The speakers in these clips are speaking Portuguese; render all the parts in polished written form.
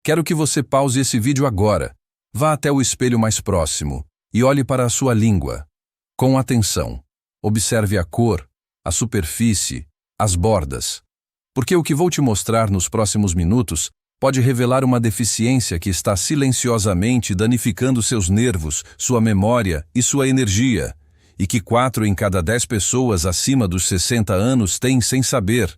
Quero que você pause esse vídeo agora. Vá até o espelho mais próximo e olhe para a sua língua. Com atenção. Observe a cor, a superfície, as bordas. Porque o que vou te mostrar nos próximos minutos pode revelar uma deficiência que está silenciosamente danificando seus nervos, sua memória e sua energia, e que 4 em cada 10 pessoas acima dos 60 anos têm sem saber.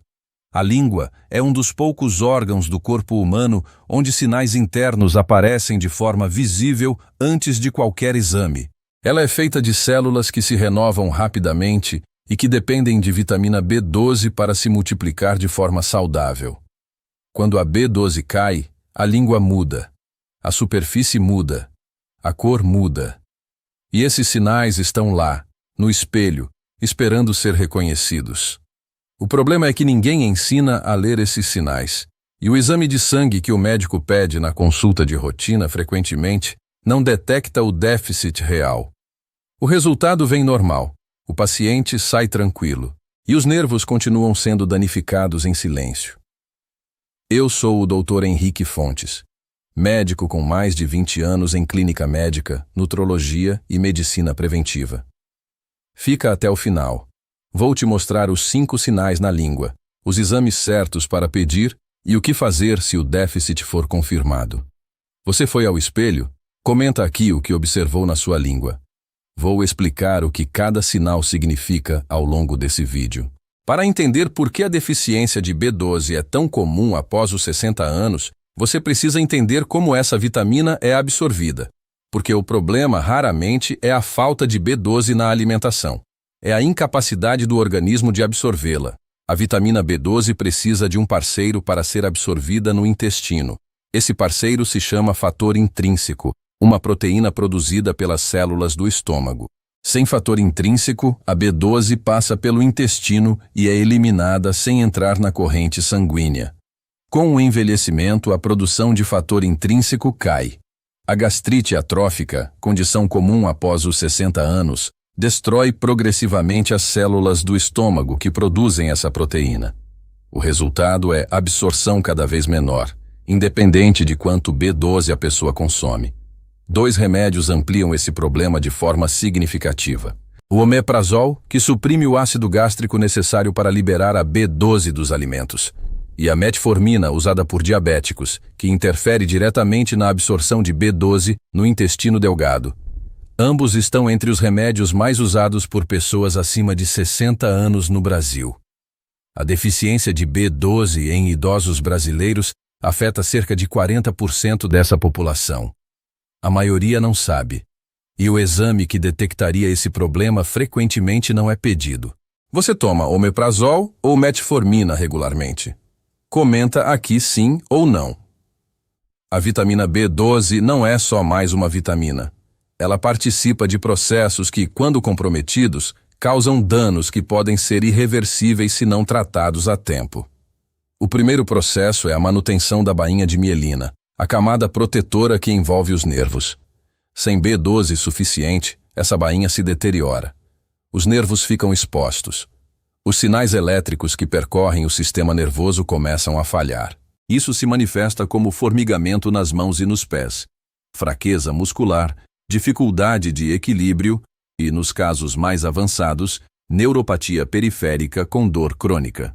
A língua é um dos poucos órgãos do corpo humano onde sinais internos aparecem de forma visível antes de qualquer exame. Ela é feita de células que se renovam rapidamente e que dependem de vitamina B12 para se multiplicar de forma saudável. Quando a B12 cai, a língua muda, a superfície muda, a cor muda. E esses sinais estão lá, no espelho, esperando ser reconhecidos. O problema é que ninguém ensina a ler esses sinais, e o exame de sangue que o médico pede na consulta de rotina frequentemente não detecta o déficit real. O resultado vem normal, o paciente sai tranquilo, e os nervos continuam sendo danificados em silêncio. Eu sou o Dr. Henrique Fontes, médico com mais de 20 anos em clínica médica, nutrologia e medicina preventiva. Fica até o final. Vou te mostrar os 5 sinais na língua, os exames certos para pedir e o que fazer se o déficit for confirmado. Você foi ao espelho? Comenta aqui o que observou na sua língua. Vou explicar o que cada sinal significa ao longo desse vídeo. Para entender por que a deficiência de B12 é tão comum após os 60 anos, você precisa entender como essa vitamina é absorvida. Porque o problema raramente é a falta de B12 na alimentação. É a incapacidade do organismo de absorvê-la. A vitamina B12 precisa de um parceiro para ser absorvida no intestino. Esse parceiro se chama fator intrínseco, uma proteína produzida pelas células do estômago. Sem fator intrínseco, a B12 passa pelo intestino e é eliminada sem entrar na corrente sanguínea. Com o envelhecimento, a produção de fator intrínseco cai. A gastrite atrófica, condição comum após os 60 anos, destrói progressivamente as células do estômago que produzem essa proteína. O resultado é absorção cada vez menor, independente de quanto B12 a pessoa consome. 2 remédios ampliam esse problema de forma significativa. O omeprazol, que suprime o ácido gástrico necessário para liberar a B12 dos alimentos, e a metformina, usada por diabéticos, que interfere diretamente na absorção de B12 no intestino delgado. Ambos estão entre os remédios mais usados por pessoas acima de 60 anos no Brasil. A deficiência de B12 em idosos brasileiros afeta cerca de 40% dessa população. A maioria não sabe, e o exame que detectaria esse problema frequentemente não é pedido. Você toma omeprazol ou metformina regularmente? Comenta aqui sim ou não. A vitamina B12 não é só mais uma vitamina. Ela participa de processos que, quando comprometidos, causam danos que podem ser irreversíveis se não tratados a tempo. O primeiro processo é a manutenção da bainha de mielina, a camada protetora que envolve os nervos. Sem B12 suficiente, essa bainha se deteriora. Os nervos ficam expostos. Os sinais elétricos que percorrem o sistema nervoso começam a falhar. Isso se manifesta como formigamento nas mãos e nos pés, fraqueza muscular, dificuldade de equilíbrio e, nos casos mais avançados, neuropatia periférica com dor crônica.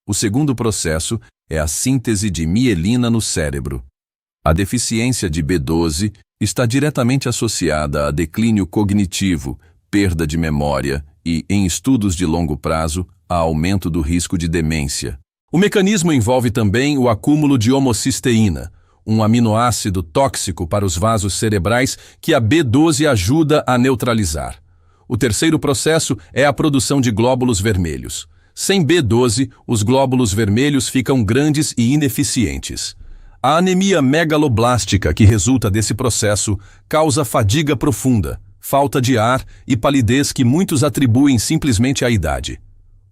O segundo processo é a síntese de mielina no cérebro. A deficiência de B12 está diretamente associada a declínio cognitivo, perda de memória e, em estudos de longo prazo, a aumento do risco de demência. O mecanismo envolve também o acúmulo de homocisteína, um aminoácido tóxico para os vasos cerebrais que a B12 ajuda a neutralizar. O terceiro processo é a produção de glóbulos vermelhos. Sem B12, os glóbulos vermelhos ficam grandes e ineficientes. A anemia megaloblástica que resulta desse processo causa fadiga profunda, falta de ar e palidez que muitos atribuem simplesmente à idade.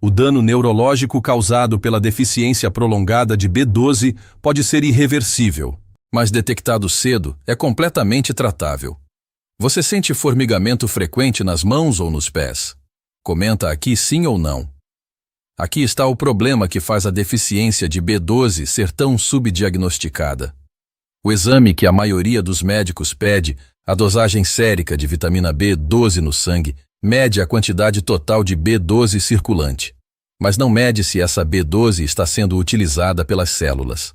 O dano neurológico causado pela deficiência prolongada de B12 pode ser irreversível, mas detectado cedo é completamente tratável. Você sente formigamento frequente nas mãos ou nos pés? Comenta aqui sim ou não. Aqui está o problema que faz a deficiência de B12 ser tão subdiagnosticada. O exame que a maioria dos médicos pede, a dosagem sérica de vitamina B12 no sangue, mede a quantidade total de B12 circulante, mas não mede se essa B12 está sendo utilizada pelas células.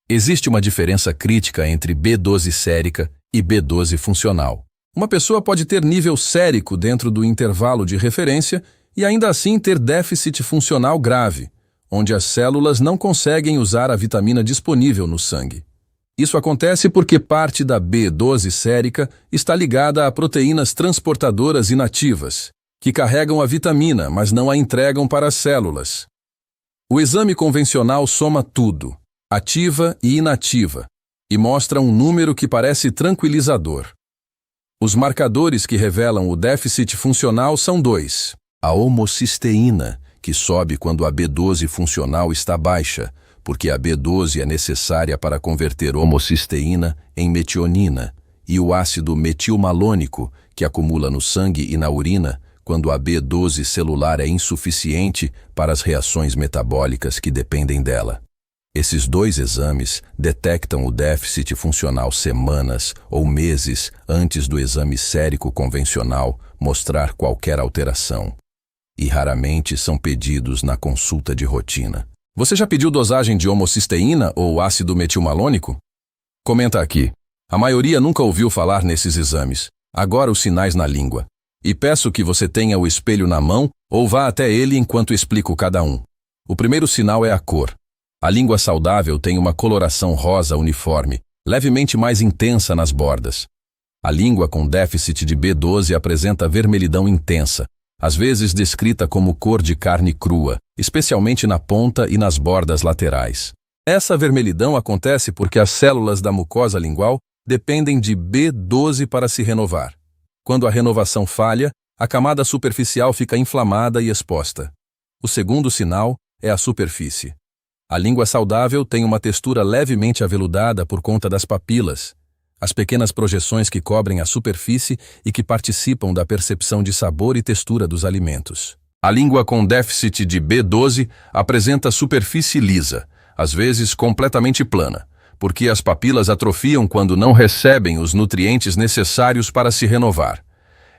Existe uma diferença crítica entre B12 sérica e B12 funcional. Uma pessoa pode ter nível sérico dentro do intervalo de referência e ainda assim ter déficit funcional grave, onde as células não conseguem usar a vitamina disponível no sangue. Isso acontece porque parte da B12 sérica está ligada a proteínas transportadoras inativas, que carregam a vitamina, mas não a entregam para as células. O exame convencional soma tudo, ativa e inativa, e mostra um número que parece tranquilizador. Os marcadores que revelam o déficit funcional são dois. A homocisteína, que sobe quando a B12 funcional está baixa, porque a B12 é necessária para converter homocisteína em metionina, e o ácido metilmalônico, que acumula no sangue e na urina, quando a B12 celular é insuficiente para as reações metabólicas que dependem dela. Esses dois exames detectam o déficit funcional semanas ou meses antes do exame sérico convencional mostrar qualquer alteração, e raramente são pedidos na consulta de rotina. Você já pediu dosagem de homocisteína ou ácido metilmalônico? Comenta aqui. A maioria nunca ouviu falar nesses exames. Agora os sinais na língua. E peço que você tenha o espelho na mão ou vá até ele enquanto explico cada um. O primeiro sinal é a cor. A língua saudável tem uma coloração rosa uniforme, levemente mais intensa nas bordas. A língua com déficit de B12 apresenta vermelhidão intensa, às vezes descrita como cor de carne crua, especialmente na ponta e nas bordas laterais. Essa vermelhidão acontece porque as células da mucosa lingual dependem de B12 para se renovar. Quando a renovação falha, a camada superficial fica inflamada e exposta. O segundo sinal é a superfície. A língua saudável tem uma textura levemente aveludada por conta das papilas, as pequenas projeções que cobrem a superfície e que participam da percepção de sabor e textura dos alimentos. A língua com déficit de B12 apresenta superfície lisa, às vezes completamente plana, porque as papilas atrofiam quando não recebem os nutrientes necessários para se renovar.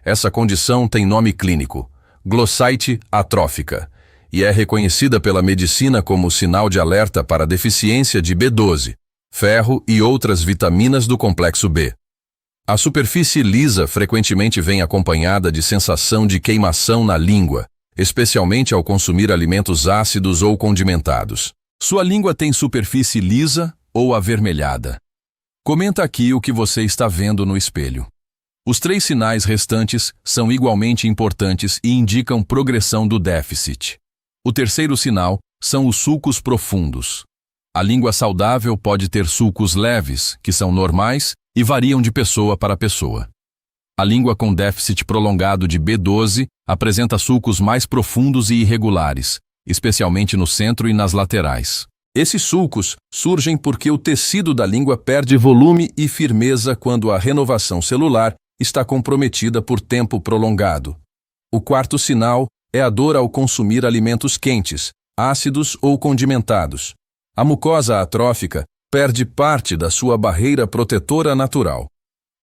Essa condição tem nome clínico, glossite atrófica, e é reconhecida pela medicina como sinal de alerta para deficiência de B12, ferro e outras vitaminas do complexo B. A superfície lisa frequentemente vem acompanhada de sensação de queimação na língua, especialmente ao consumir alimentos ácidos ou condimentados. Sua língua tem superfície lisa ou avermelhada? Comenta aqui o que você está vendo no espelho. Os três sinais restantes são igualmente importantes e indicam progressão do déficit. O terceiro sinal são os sulcos profundos. A língua saudável pode ter sulcos leves, que são normais e variam de pessoa para pessoa. A língua com déficit prolongado de B12 apresenta sulcos mais profundos e irregulares, especialmente no centro e nas laterais. Esses sulcos surgem porque o tecido da língua perde volume e firmeza quando a renovação celular está comprometida por tempo prolongado. O quarto sinal é a dor ao consumir alimentos quentes, ácidos ou condimentados. A mucosa atrófica perde parte da sua barreira protetora natural.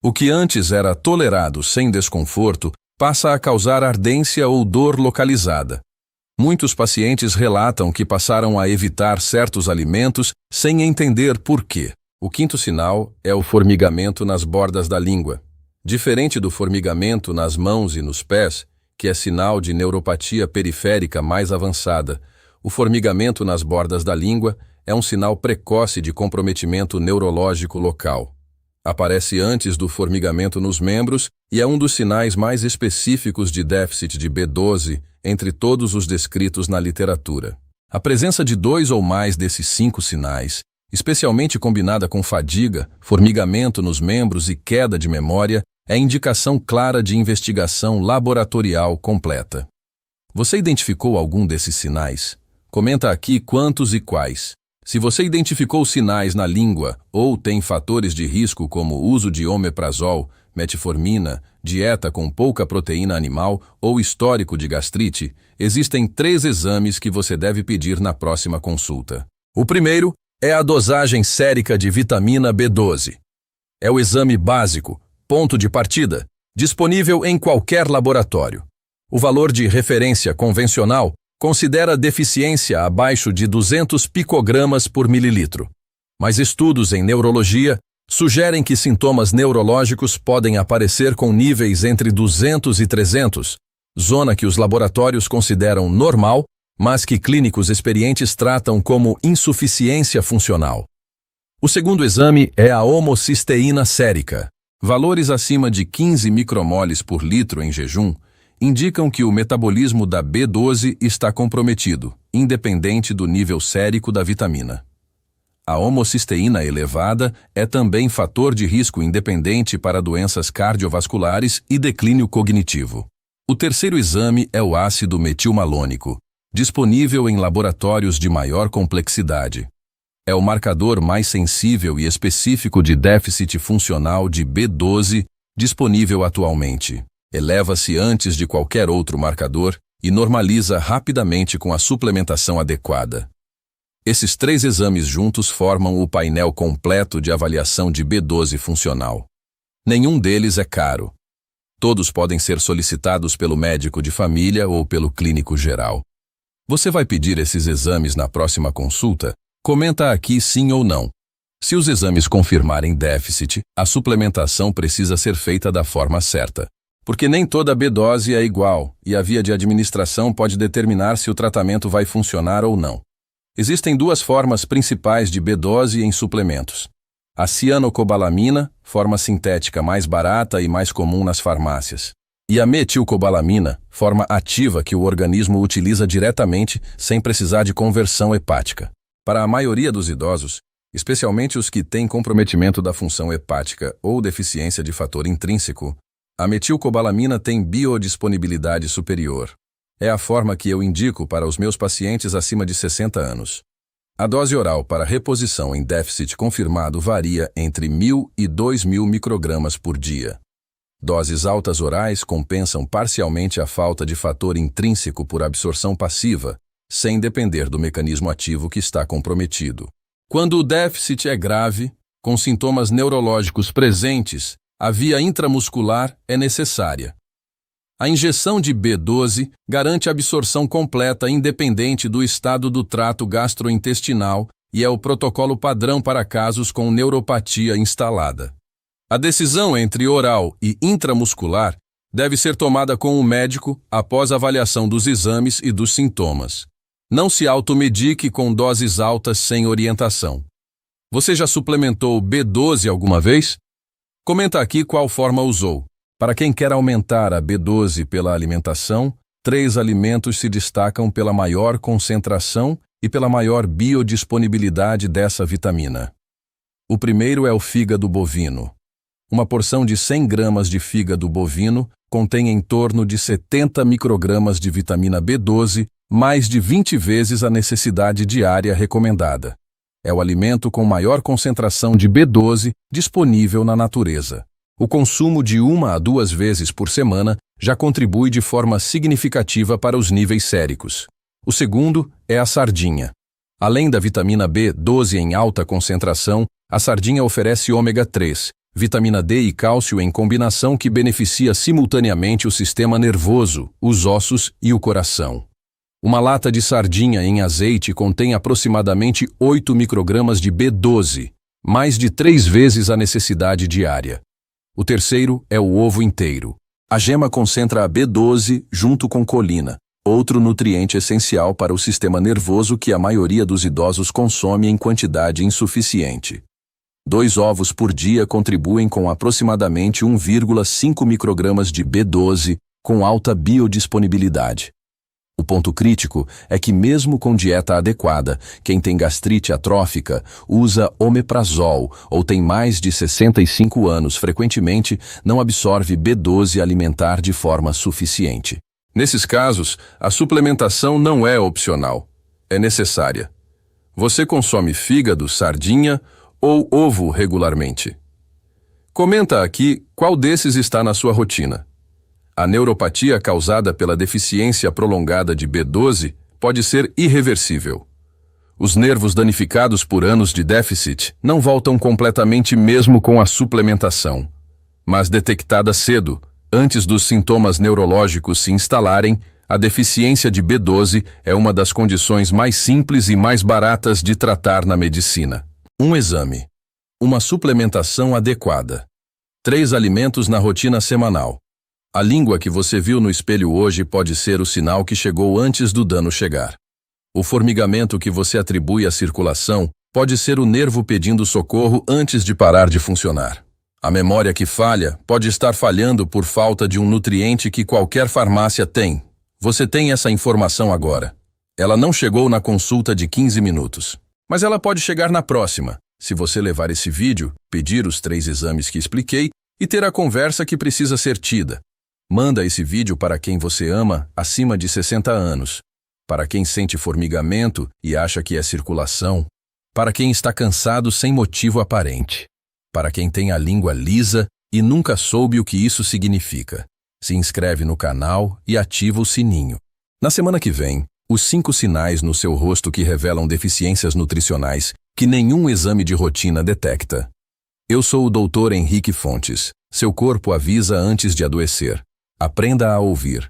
O que antes era tolerado sem desconforto passa a causar ardência ou dor localizada. Muitos pacientes relatam que passaram a evitar certos alimentos sem entender por quê. O quinto sinal é o formigamento nas bordas da língua. Diferente do formigamento nas mãos e nos pés, que é sinal de neuropatia periférica mais avançada, o formigamento nas bordas da língua é um sinal precoce de comprometimento neurológico local. Aparece antes do formigamento nos membros e é um dos sinais mais específicos de déficit de B12 entre todos os descritos na literatura. A presença de 2 ou mais desses 5 sinais, especialmente combinada com fadiga, formigamento nos membros e queda de memória, é indicação clara de investigação laboratorial completa. Você identificou algum desses sinais? Comenta aqui quantos e quais. Se você identificou sinais na língua ou tem fatores de risco como uso de omeprazol, metformina, dieta com pouca proteína animal ou histórico de gastrite, existem 3 exames que você deve pedir na próxima consulta. O primeiro É a dosagem sérica de vitamina B12. É o exame básico, ponto de partida, disponível em qualquer laboratório. O valor de referência convencional considera deficiência abaixo de 200 picogramas por mililitro. Mas estudos em neurologia sugerem que sintomas neurológicos podem aparecer com níveis entre 200 e 300, zona que os laboratórios consideram normal, mas que clínicos experientes tratam como insuficiência funcional. O segundo exame é a homocisteína sérica. Valores acima de 15 micromoles por litro em jejum indicam que o metabolismo da B12 está comprometido, independente do nível sérico da vitamina. A homocisteína elevada é também fator de risco independente para doenças cardiovasculares e declínio cognitivo. O terceiro exame é o ácido metilmalônico, disponível em laboratórios de maior complexidade. É o marcador mais sensível e específico de déficit funcional de B12 disponível atualmente. Eleva-se antes de qualquer outro marcador e normaliza rapidamente com a suplementação adequada. Esses três exames juntos formam o painel completo de avaliação de B12 funcional. Nenhum deles é caro. Todos podem ser solicitados pelo médico de família ou pelo clínico geral. Você vai pedir esses exames na próxima consulta? Comenta aqui sim ou não. Se os exames confirmarem déficit, a suplementação precisa ser feita da forma certa. Porque nem toda B12 é igual e a via de administração pode determinar se o tratamento vai funcionar ou não. Existem duas formas principais de B12 em suplementos. A cianocobalamina, forma sintética mais barata e mais comum nas farmácias. E a metilcobalamina, forma ativa que o organismo utiliza diretamente sem precisar de conversão hepática. Para a maioria dos idosos, especialmente os que têm comprometimento da função hepática ou deficiência de fator intrínseco, a metilcobalamina tem biodisponibilidade superior. É a forma que eu indico para os meus pacientes acima de 60 anos. A dose oral para reposição em déficit confirmado varia entre 1.000 e 2.000 microgramas por dia. Doses altas orais compensam parcialmente a falta de fator intrínseco por absorção passiva, sem depender do mecanismo ativo que está comprometido. Quando o déficit é grave, com sintomas neurológicos presentes, a via intramuscular é necessária. A injeção de B12 garante a absorção completa independente do estado do trato gastrointestinal e é o protocolo padrão para casos com neuropatia instalada. A decisão entre oral e intramuscular deve ser tomada com o médico após avaliação dos exames e dos sintomas. Não se automedique com doses altas sem orientação. Você já suplementou B12 alguma vez? Comenta aqui qual forma usou. Para quem quer aumentar a B12 pela alimentação, 3 alimentos se destacam pela maior concentração e pela maior biodisponibilidade dessa vitamina. O primeiro é o fígado bovino. Uma porção de 100 gramas de fígado bovino contém em torno de 70 microgramas de vitamina B12, mais de 20 vezes a necessidade diária recomendada. É o alimento com maior concentração de B12 disponível na natureza. O consumo de 1 a 2 vezes por semana já contribui de forma significativa para os níveis séricos. O segundo é a sardinha. Além da vitamina B12 em alta concentração, a sardinha oferece ômega 3, vitamina D e cálcio em combinação que beneficia simultaneamente o sistema nervoso, os ossos e o coração. Uma lata de sardinha em azeite contém aproximadamente 8 microgramas de B12, mais de 3 vezes a necessidade diária. O terceiro é o ovo inteiro. A gema concentra a B12 junto com colina, outro nutriente essencial para o sistema nervoso que a maioria dos idosos consome em quantidade insuficiente. 2 ovos por dia contribuem com aproximadamente 1,5 microgramas de B12 com alta biodisponibilidade. O ponto crítico é que mesmo com dieta adequada, quem tem gastrite atrófica usa omeprazol ou tem mais de 65 anos frequentemente não absorve B12 alimentar de forma suficiente. Nesses casos, a suplementação não é opcional, é necessária. Você consome fígado, sardinha ou ovo regularmente? Comenta aqui qual desses está na sua rotina. A neuropatia causada pela deficiência prolongada de B12 pode ser irreversível. Os nervos danificados por anos de déficit não voltam completamente mesmo com a suplementação. Mas detectada cedo, antes dos sintomas neurológicos se instalarem, a deficiência de B12 é uma das condições mais simples e mais baratas de tratar na medicina. Um exame. Uma suplementação adequada. 3 alimentos na rotina semanal. A língua que você viu no espelho hoje pode ser o sinal que chegou antes do dano chegar. O formigamento que você atribui à circulação pode ser o nervo pedindo socorro antes de parar de funcionar. A memória que falha pode estar falhando por falta de um nutriente que qualquer farmácia tem. Você tem essa informação agora. Ela não chegou na consulta de 15 minutos. Mas ela pode chegar na próxima, se você levar esse vídeo, pedir os 3 exames que expliquei e ter a conversa que precisa ser tida. Manda esse vídeo para quem você ama acima de 60 anos. Para quem sente formigamento e acha que é circulação. Para quem está cansado sem motivo aparente. Para quem tem a língua lisa e nunca soube o que isso significa. Se inscreve no canal e ativa o sininho. Na semana que vem, os 5 sinais no seu rosto que revelam deficiências nutricionais que nenhum exame de rotina detecta. Eu sou o Dr. Henrique Fontes. Seu corpo avisa antes de adoecer. Aprenda a ouvir.